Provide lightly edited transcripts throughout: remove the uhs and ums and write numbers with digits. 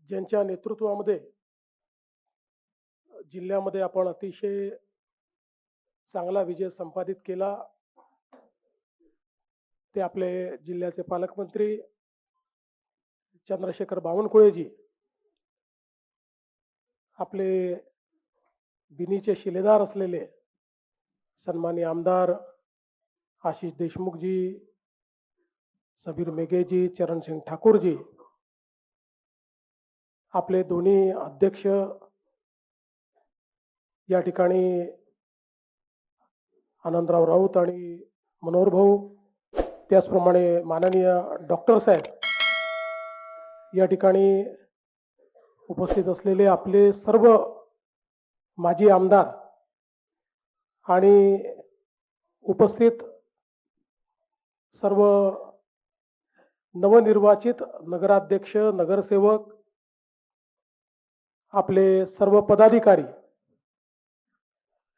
ज्यांच्या नेतृत्वामध्ये जिल्ह्यामध्ये आपण अतिशय चांगला विजय संपादित केला ते आपले जिल्ह्याचे पालकमंत्री चंद्रशेखर बावनकुळेजी, आपले बिनीचे शिलेदार असलेले सन्माननीय आमदार आशीष देशमुखजी, सबीर मेघेजी, चरणसिंग ठाकूरजी, आपले दोन्ही अध्यक्ष या ठिकाणी आनंदराव राऊत आणि मनोहर भाऊ, त्याचप्रमाणे माननीय डॉक्टर साहेब, या ठिकाणी उपस्थित असलेले आपले सर्व माजी आमदार आणि उपस्थित सर्व नवनिर्वाचित नगराध्यक्ष, नगरसेवक, आपले सर्व पदाधिकारी,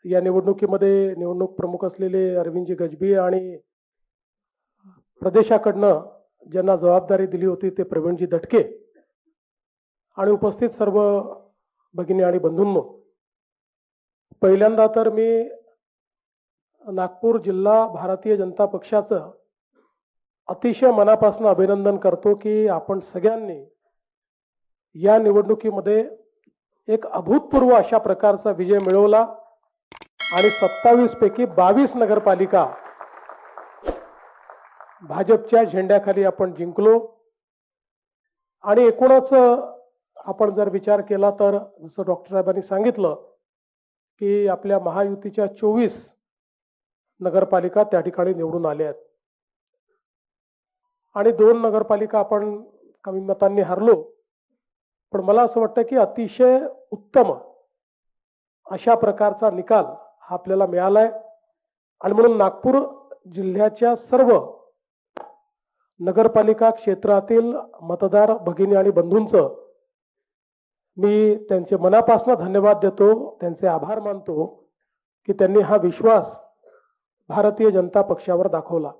या निवडणुकीमध्ये निवडणूक प्रमुख असलेले अरविंदजी गजबी आणि प्रदेशाकडनं ज्यांना जबाबदारी दिली होती ते प्रवीणजी दटके आणि उपस्थित सर्व भगिनी आणि बंधूंनो, पहिल्यांदा तर मी नागपूर जिल्हा भारतीय जनता पक्षाचं अतिशय मनापासून अभिनंदन करतो की आपण सगळ्यांनी या निवडणुकीमध्ये एक अभूतपूर्व अशा प्रकारचा विजय मिळवला आणि 27 पैकी 22 नगरपालिका भाजपच्या झेंड्याखाली आपण जिंकलो. आणि एकूणच आपण जर विचार केला तर जसं डॉक्टर साहेबांनी सांगितलं की आपल्या महायुतीच्या 24 नगरपालिका त्या ठिकाणी निवडून आल्या आहेत आणि 2 नगरपालिका आपण कमी मतांनी हरलो. पण मला असं वाटतं की अतिशय उत्तम अशा प्रकारचा निकाल हा आपल्याला मिळालाय आणि म्हणून नागपूर जिल्ह्याच्या सर्व नगरपालिका क्षेत्रातील मतदार भगिनी आणि बंधूंचं मी त्यांचे मनापासून धन्यवाद देतो, त्यांचे आभार मानतो की त्यांनी हा विश्वास भारतीय जनता पक्षावर दाखवला.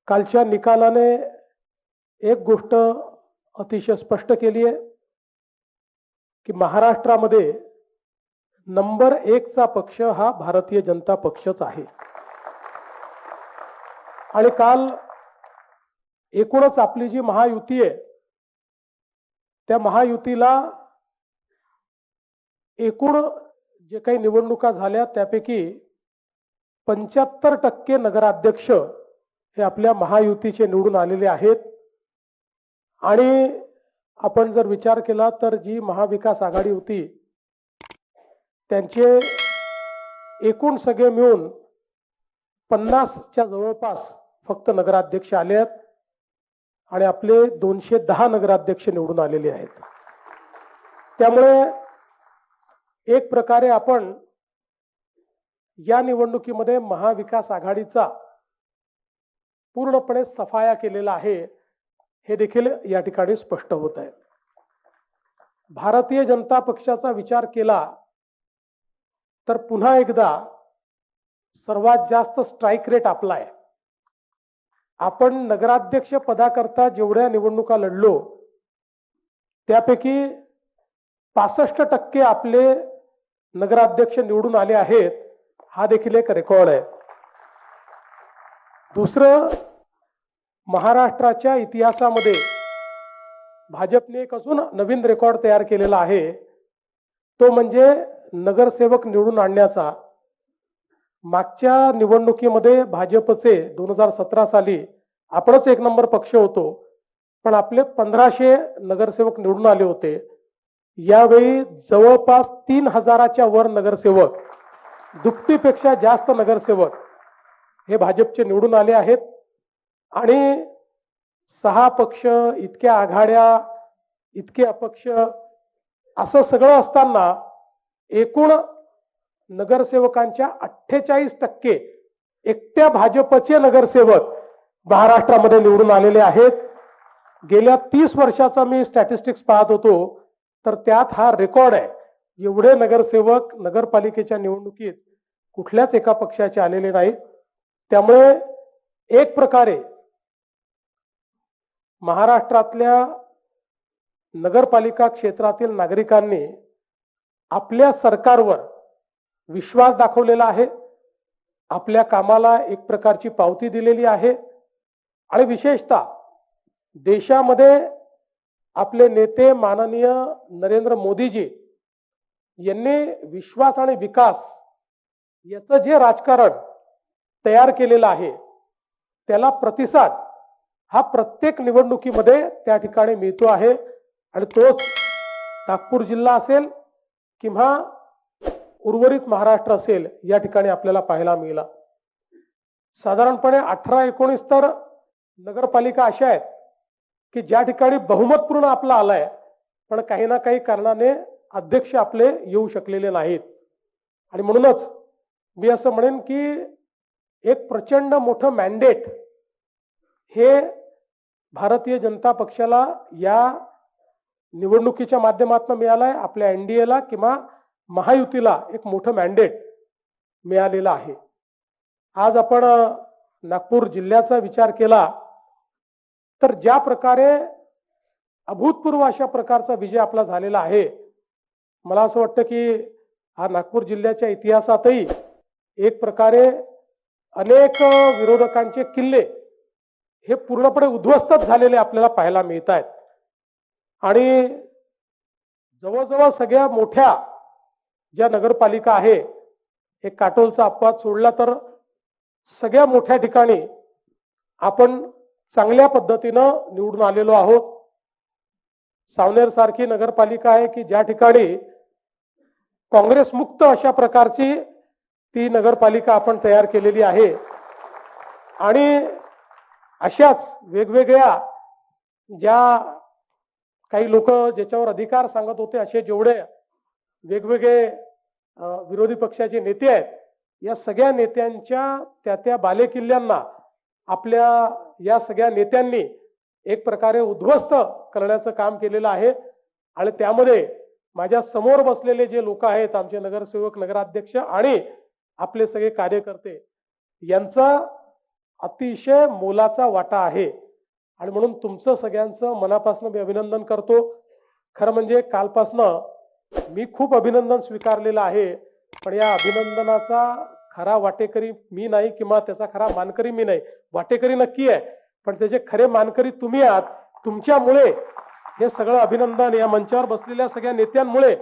कालच्या निकालाने एक गोष्ट अतिशय स्पष्ट केली आहे की महाराष्ट्रामध्ये नंबर 1 चा पक्ष हा भारतीय जनता पक्षच आहे. आणि काल एकूणच आपली जी महायुती आहे त्या महायुतीला एकूण जे काही निवडणुका झाल्या त्यापैकी 75% नगराध्यक्ष हे आपल्या महायुतीचे निवडून आलेले आहेत. आणि आपण जर विचार केला तर जी महाविकास आघाडी होती त्यांचे एकूण सगळे मिळून 50च्या जवळपास फक्त नगराध्यक्ष आले आहेत आणि आपले 210 नगराध्यक्ष निवडून आलेले आहेत. त्यामुळे एक प्रकारे आपण या निवडणुकीमध्ये महाविकास आघाडीचा पूर्णपणे सफाया केलेला आहे हे देखील या ठिकाणी स्पष्ट होत आहे. भारतीय जनता पक्षाचा विचार केला तर पुन्हा एकदा सर्वात जास्त स्ट्राईक रेट आपला आहे. आपण नगराध्यक्ष पदाकरता जेवढ्या निवडणुका लढलो त्यापैकी 65% आपले नगराध्यक्ष निवडून आले आहेत. हा देखील एक रेकॉर्ड आहे. दुसरं, महाराष्ट्राच्या इतिहासामध्ये भाजपने एक अजून नवीन रेकॉर्ड तयार केलेला आहे, तो म्हणजे नगरसेवक निवडून आणण्याचा. मागच्या निवडणुकीमध्ये भाजपचे 2017 साली आपणच 1 नंबर पक्ष होतो, पण आपले 1500 नगरसेवक निवडून आले होते. यावेळी जवळपास 3000च्या वर नगरसेवक, दुपटीपेक्षा जास्त नगरसेवक हे भाजपचे निवडून आले आहेत. आणि 6 पक्ष, इतक्या आघाड्या, इतके अपक्ष असं सगळं असताना एकूण नगरसेवकांच्या 48% एकट्या भाजपचे नगरसेवक महाराष्ट्रामध्ये निवडून आलेले आहेत. गेल्या 30 वर्षाचा मी स्टॅटिस्टिक्स पाहत होतो तर त्यात हा रेकॉर्ड आहे. एवढे नगरसेवक नगरपालिकेच्या निवडणुकीत कुठल्याच एका पक्षाचे आलेले नाहीत. त्यामुळे एक प्रकारे महाराष्ट्रातल्या नगरपालिका क्षेत्रातील नागरिकांनी आपल्या सरकारवर विश्वास दाखवलेला आहे, आपल्या कामाला एक प्रकारची पावती दिलेली आहे आणि विशेषतः देशामध्ये आपले नेते माननीय नरेंद्र मोदीजी यांनी विश्वास आणि विकास याचं जे राजकारण तयार केलेलं आहे त्याला प्रतिसाद हा प्रत्येक निवडणुकीमध्ये त्या ठिकाणी मिळतो आहे आणि तोच नागपूर जिल्हा असेल किंवा उर्वरित महाराष्ट्र असेल या ठिकाणी आपल्याला पाहायला मिळाला। साधारणपणे 18-19 तर नगरपालिका अशा आहेत की ज्या ठिकाणी बहुमतपूर्ण आपला आलाय, पण काही ना काही कारणाने अध्यक्ष आपले येऊ शकलेले नाहीत आणि म्हणूनच मी असं म्हणेन की एक प्रचंड मोठं मॅन्डेट हे भारतीय जनता पक्षाला या निवडणुकीच्या माध्यमातून मिळालाय, आपल्या एनडीएला किंवा महायुतीला एक मोठं मॅन्डेट मिळालेलं आहे। आज आपण नागपूर जिल्ह्याचा विचार केला तर ज्या प्रकारे अभूतपूर्व अशा प्रकारचा विजय आपला झालेला आहे, मला असं वाटतं की हा नागपूर जिल्ह्याच्या इतिहासातही एक प्रकारे अनेक विरोधकांचे किल्ले हे पूर्णपणे उद्ध्वस्तच झालेले आपल्याला पाहायला मिळत आहेत आणि जवळजवळ सगळ्या मोठ्या ज्या नगरपालिका आहे, एक काटोलचा अपवाद सोडला तर सगळ्या मोठ्या ठिकाणी आपण चांगल्या पद्धतीनं निवडून आलेलो आहोत। सावनेर सारखी नगरपालिका आहे की ज्या ठिकाणी काँग्रेस मुक्त अशा प्रकारची ती नगरपालिका आपण तयार केलेली आहे आणि अशाच वेगवेगळ्या ज्या काही लोक ज्याच्यावर अधिकार सांगत होते असे जेवढे वेगवेगळे विरोधी पक्षाचे नेते आहेत, या सगळ्या नेत्यांच्या त्या बालेकिल्ल्यांना आपल्या या सगळ्या नेत्यांनी एक प्रकारे उद्ध्वस्त करण्याचं काम केलेलं आहे आणि त्यामध्ये माझ्या समोर बसलेले जे लोक आहेत, आमचे नगरसेवक, नगराध्यक्ष आणि आपले सगळे कार्यकर्ते, यांचा अतिशय मोलाचा वाटा आहे आणि म्हणून तुमचं सगळ्यांचं मनापासून मी अभिनंदन करतो। खरं म्हणजे कालपासनं मी खूप अभिनंदन स्वीकारलेलं आहे, पण या अभिनंदनाचा खरा वाटेकरी मी नाही किंवा त्याचा खरा मानकरी मी नाही, वाटेकरी नक्की आहे, पण त्याचे खरे मानकरी तुम्ही आहात। तुमच्यामुळे हे सगळं अभिनंदन, या मंचावर बसलेल्या सगळ्या नेत्यांमुळे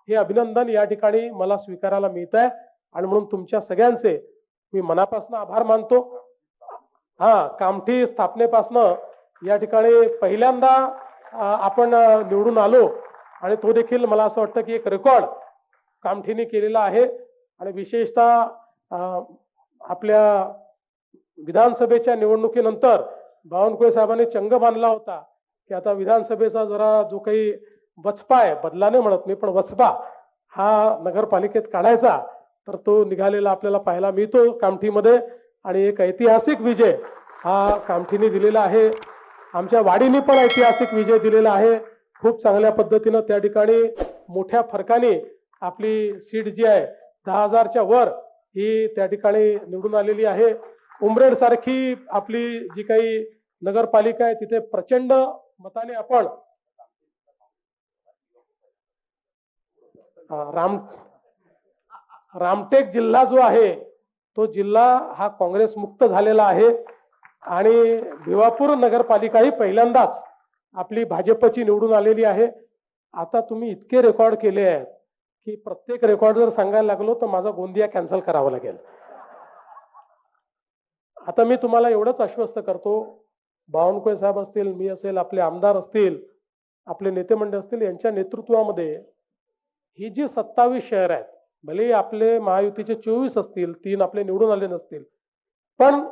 हे अभिनंदन या ठिकाणी मला स्वीकारायला मिळत आहे आणि म्हणून तुमच्या सगळ्यांचे मी मनापासून आभार मानतो। कामठी स्थापनेपासनं या ठिकाणी पहिल्यांदा आपण निवडून आलो आणि तो देखील मला असं वाटतं की एक रेकॉर्ड कामठीने केलेला आहे आणि विशेषतः आपल्या विधानसभेच्या निवडणुकीनंतर बावनकुळे साहेबांनी चंग बांधला होता की आता विधानसभेचा जरा जो काही वचपा आहे, बदला नाही म्हणत मी, पण वचपा हा नगरपालिकेत काढायचा, तर तो निघालेला आपल्याला पाहायला मिळतो कामठीमध्ये आणि एक ऐतिहासिक विजय हा कामठीने दिलेला आहे। आमच्या वाडीने पण ऐतिहासिक विजय दिलेला आहे। खूप चांगल्या पद्धतीनं त्या ठिकाणी मोठ्या फरकाने आपली सीट जी आहे 10,000च्या वर ही त्या ठिकाणी निवडून आलेली आहे। उमरेड सारखी आपली जी काही नगरपालिका आहे तिथे प्रचंड मताने आपण रामटेक जिल्हा जो आहे तो जिल्हा हा काँग्रेस मुक्त झालेला आहे आणि भिवापूर नगरपालिका ही पहिल्यांदाच आपली भाजपची निवडून आलेली आहे। आता तुम्ही इतके रेकॉर्ड केले आहेत की प्रत्येक रेकॉर्ड जर सांगायला लागलो तर माझा गोंदिया कॅन्सल करावा लागेल। आता मी तुम्हाला एवढंच आश्वस्त करतो, बावनकुळे साहेब असतील, मी असेल, आपले आमदार असतील, आपले नेते मंडळ असतील, यांच्या नेतृत्वामध्ये ही जी 27 शहर आहेत, भले आपले महायुतीचे 24 असतील, 3 आपले निवडून आले नसतील, पण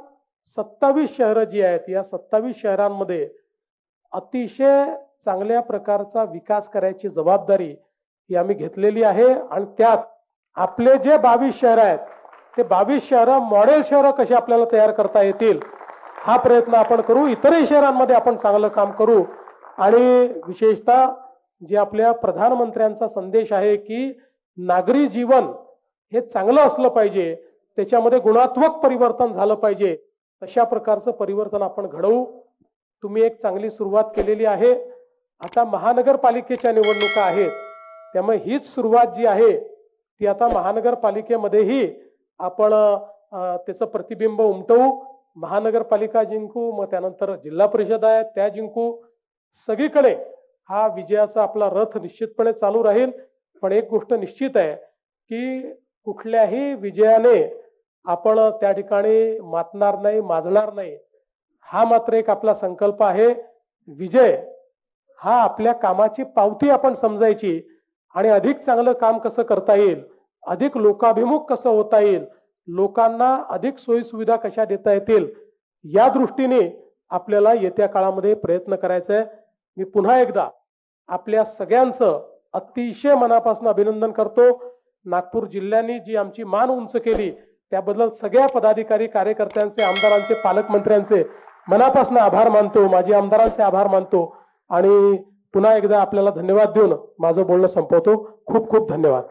27 शहरं जी आहेत या 27 शहरांमध्ये अतिशय चांगल्या प्रकारचा विकास करायची जबाबदारी ही आम्ही घेतलेली आहे आणि त्यात आपले जे 22 शहर आहेत ते 22 शहरं मॉडेल शहरं कशी आपल्याला तयार करता येतील हा प्रयत्न आपण करू। इतरही शहरांमध्ये आपण चांगलं काम करू आणि विशेषतः जे आपल्या प्रधानमंत्र्यांचा संदेश आहे की नागरी जीवन हे चांगलं असलं पाहिजे, त्याच्यामध्ये गुणात्मक परिवर्तन झालं पाहिजे, तशा प्रकारचं परिवर्तन आपण घडवू। तुम्ही एक चांगली सुरुवात केलेली आहे आता महानगरपालिकेच्या निवडणुका आहेत, त्यामुळे हीच सुरुवात जी आहे ती आता महानगरपालिकेमध्येही आपण त्याचं प्रतिबिंब उमटवू. महानगरपालिका जिंकू, मग त्यानंतर जिल्हा परिषद आहे त्या जिंकू. सगळीकडे हा विजयाचा आपला रथ निश्चितपणे चालू राहील. पण एक गोष्ट निश्चित आहे की कुठल्याही विजयाने आपण त्या ठिकाणी मातणार नाही, माजणार नाही. हा मात्र एक आपला संकल्प आहे. विजय हा आपल्या कामाची पावती आपण समजायची आणि अधिक चांगलं काम कसं करता येईल, अधिक लोकाभिमुख कसं होता येईल, लोकांना अधिक सोयी सुविधा कशा देता येतील, या दृष्टीने आपल्याला येत्या काळामध्ये प्रयत्न करायचा आहे. मी पुन्हा एकदा आपल्या सगळ्यांचं अतिशय मनापासून अभिनंदन करतो. नागपूर जिल्ह्याने जी आमची मान उंच केली त्याबद्दल सगळ्या पदाधिकारी, कार्यकर्त्यांचे, आमदारांचे, पालकमंत्र्यांचे मनापासून आभार मानतो. माजी आमदारांचे आभार मानतो आणि पुन्हा एकदा आपल्याला धन्यवाद देऊन माझं बोलणं संपवतो. खूप खूप धन्यवाद.